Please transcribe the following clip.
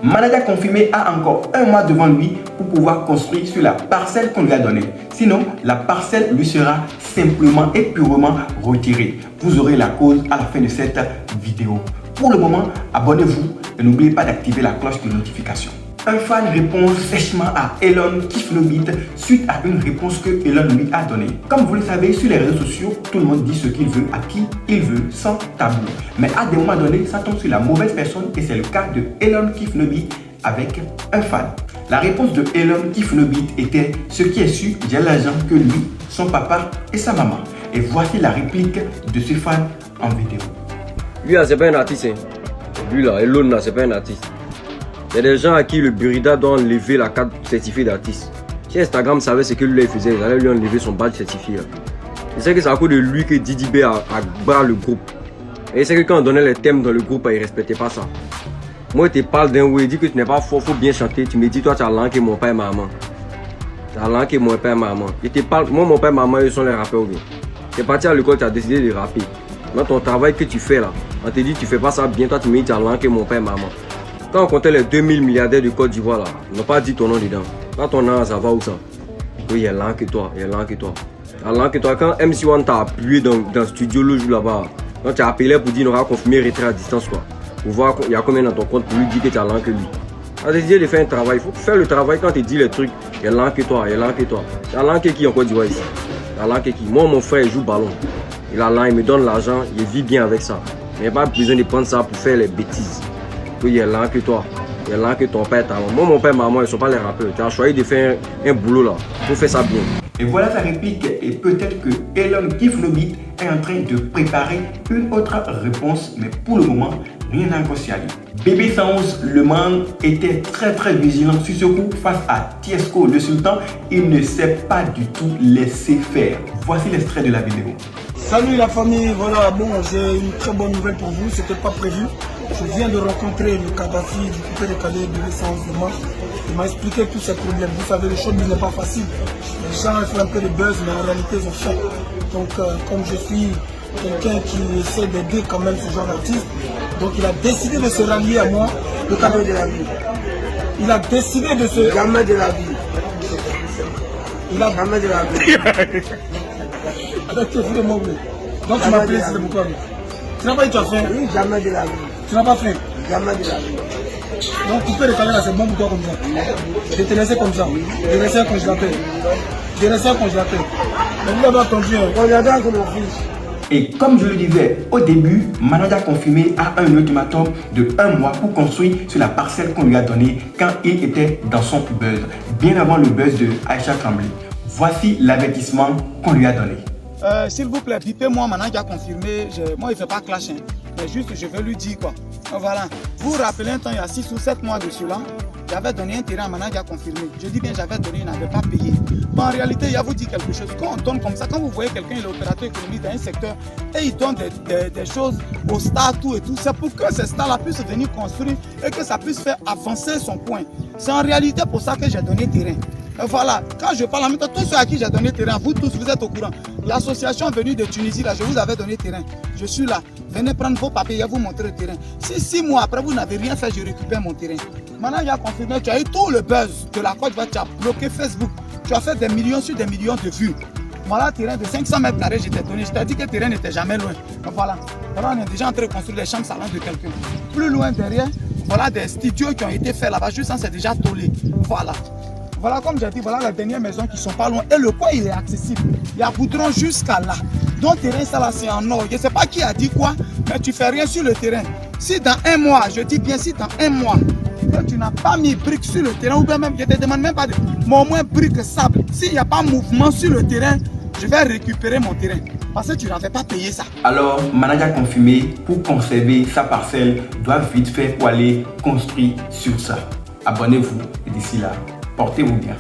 Manager confirmé a encore un mois devant lui pour pouvoir construire sur la parcelle qu'on lui a donnée. Sinon, la parcelle lui sera simplement et purement retirée. Vous aurez la cause à la fin de cette vidéo. Pour le moment, abonnez-vous et n'oubliez pas d'activer la cloche de notification. Un fan répond sèchement à Elon Kiflobit suite à une réponse que Elon lui a donnée. Comme vous le savez, sur les réseaux sociaux, tout le monde dit ce qu'il veut à qui il veut sans tabou. Mais à des moments donnés, ça tombe sur la mauvaise personne et c'est le cas de Elon Kiflobit avec un fan. La réponse de Elon Kiflobit était « Ce qui est sûr, j'ai l'argent que lui, son papa et sa maman ». Et voici la réplique de ce fan en vidéo. Lui là, c'est pas un artiste. Hein. Lui là, Elon là, c'est pas un artiste. Il y a des gens à qui le Burida doit enlever la carte certifiée d'artiste. Si Instagram savait ce que lui faisait, ils allaient lui enlever son badge certifié. Il sait que c'est à cause de lui que Didi B a barré le groupe. Et il sait que quand on donnait les thèmes dans le groupe, il ne respectait pas ça. Moi, il te parle d'un way, il dit que tu n'es pas fort, il faut bien chanter. Tu me dis, toi, tu as langué mon père et ma maman. Tu as langué mon père et ma maman. Il te parle, moi, mon père et ma maman, ils sont les rappeurs. Tu es parti à l'école, tu as décidé de rapper. Dans ton travail que tu fais là, on te dit, tu fais pas ça bien, toi, tu me dis, tu as langué mon père et ma maman. Quand on comptait les 2000 milliardaires du Côte d'Ivoire là, on n'a pas dit ton nom dedans. Quand ton nom, ça va où ça? Oui, il y a l'an que toi, il y a l'an que toi. Alors que toi, quand MC1 t'a appuyé dans le studio le jour là-bas, quand tu as appelé pour dire qu'on aura confirmé retrait à distance quoi. Pour voir il y a combien dans ton compte pour lui dire que tu as l'an que lui. On a décidé de faire un travail, il faut faire le travail quand tu dis les trucs. Il y a l'an que toi, il y a l'an que toi. Il y a l'an que qui en Côte d'Ivoire ici? Il y a l'an que qui? Moi, mon frère, il joue ballon. Il a l'an, il me donne l'argent, il vit bien avec ça. Il n'y a pas besoin de prendre ça pour faire les bêtises. Oui, il y a l'an que toi. Il y a l'an que ton père, ta maman. Moi, mon père et ma maman, ils ne sont pas les rappeurs. Tu as choisi de faire un boulot là pour faire ça bien. Et voilà sa réplique. Et peut-être que Elon Kiflobit est en train de préparer une autre réponse. Mais pour le moment, rien n'a encore signé. Bébé 111 Le Man était très vigilant sur ce coup face à Tiesco le Sultan. Il ne s'est pas du tout laissé faire. Voici l'extrait de la vidéo. Salut la famille, voilà, bon, j'ai une très bonne nouvelle pour vous, c'était pas prévu. Je viens de rencontrer le Kadhafi du coupé de Calais de l'essence de Mars. Il m'a expliqué tous ces problèmes. Vous savez, le show n'est pas facile. Les gens font un peu de buzz, mais en réalité, ils ont fait. Donc, comme je suis quelqu'un qui essaie d'aider quand même ce genre d'artiste, donc il a décidé de se rallier à moi, le cadeau de la vie. Il a décidé de se... Jamais de la vie. Il a jamais de la vie. Avec tes filles mots. Donc tu m'as appelé, c'est pourquoi. Tu n'as pas dit que tu as fait? Oui, jamais de la vie. Tu n'as pas fait? Jamais de la vie. Donc couper le calendrier là, c'est bon pour toi comme ça. Je te laissais comme ça. Je laissais un congélateur. Je laissais un congélateur. Mais vous l'avez entendu, un congélateur c'est mon fils. Et comme je le disais au début, Manager confirmé a un ultimatum de 1 mois pour construire sur la parcelle qu'on lui a donnée quand il était dans son buzz, bien avant le buzz de Aïcha Tremblay. Voici l'avertissement qu'on lui a donné. S'il vous plaît, bipez-moi, Manager confirmé. Moi, il ne fait pas clash, hein. Mais juste, je vais lui dire quoi. Voilà. Vous vous rappelez un temps, il y a 6 ou 7 mois de cela, j'avais donné un terrain à Manager confirmé. Je dis bien, j'avais donné, il n'avait pas payé. Mais en réalité, il y a vous dit quelque chose. Quand on donne comme ça, quand vous voyez quelqu'un, il est opérateur économique dans un secteur et il donne des choses aux stars, tout et tout, c'est pour que ces stars-là puissent venir construire et que ça puisse faire avancer son point. C'est en réalité pour ça que j'ai donné terrain. Voilà, quand je parle en même temps, tous ceux à qui j'ai donné terrain, vous tous, vous êtes au courant. L'association venue de Tunisie, là, je vous avais donné terrain. Je suis là. Venez prendre vos papiers, je vais vous montrer le terrain. Si 6 mois après, vous n'avez rien fait, je récupère mon terrain. Maintenant, il y a confirmé, tu as eu tout le buzz de la Côte d'Ivoire, tu as bloqué Facebook. Tu as fait des millions sur des millions de vues. Voilà, terrain de 500 mètres carrés, je t'ai donné. Je t'ai dit que le terrain n'était jamais loin. Donc voilà. Voilà, on est déjà en train de construire les chambres salons de quelqu'un. Plus loin derrière, voilà des studios qui ont été faits là-bas. Juste ça, c'est déjà tollé. Voilà. Voilà, comme j'ai dit, voilà les dernières maisons qui sont pas loin. Et le coin, il est accessible. Il y a Boudron jusqu'à là. Donc, terrain, ça là, c'est en or. Je ne sais pas qui a dit quoi, mais tu fais rien sur le terrain. Si dans 1 mois, je dis bien, si dans 1 mois, tu n'as pas mis briques sur le terrain, ou bien même, je ne te demande même pas de. Mais au moins, briques sable. S'il n'y a pas mouvement sur le terrain, je vais récupérer mon terrain. Parce que tu n'avais pas payé ça. Alors, Manager confirmé, pour conserver sa parcelle, doit vite faire pour aller construire sur ça. Abonnez-vous et d'ici là, portez-vous bien.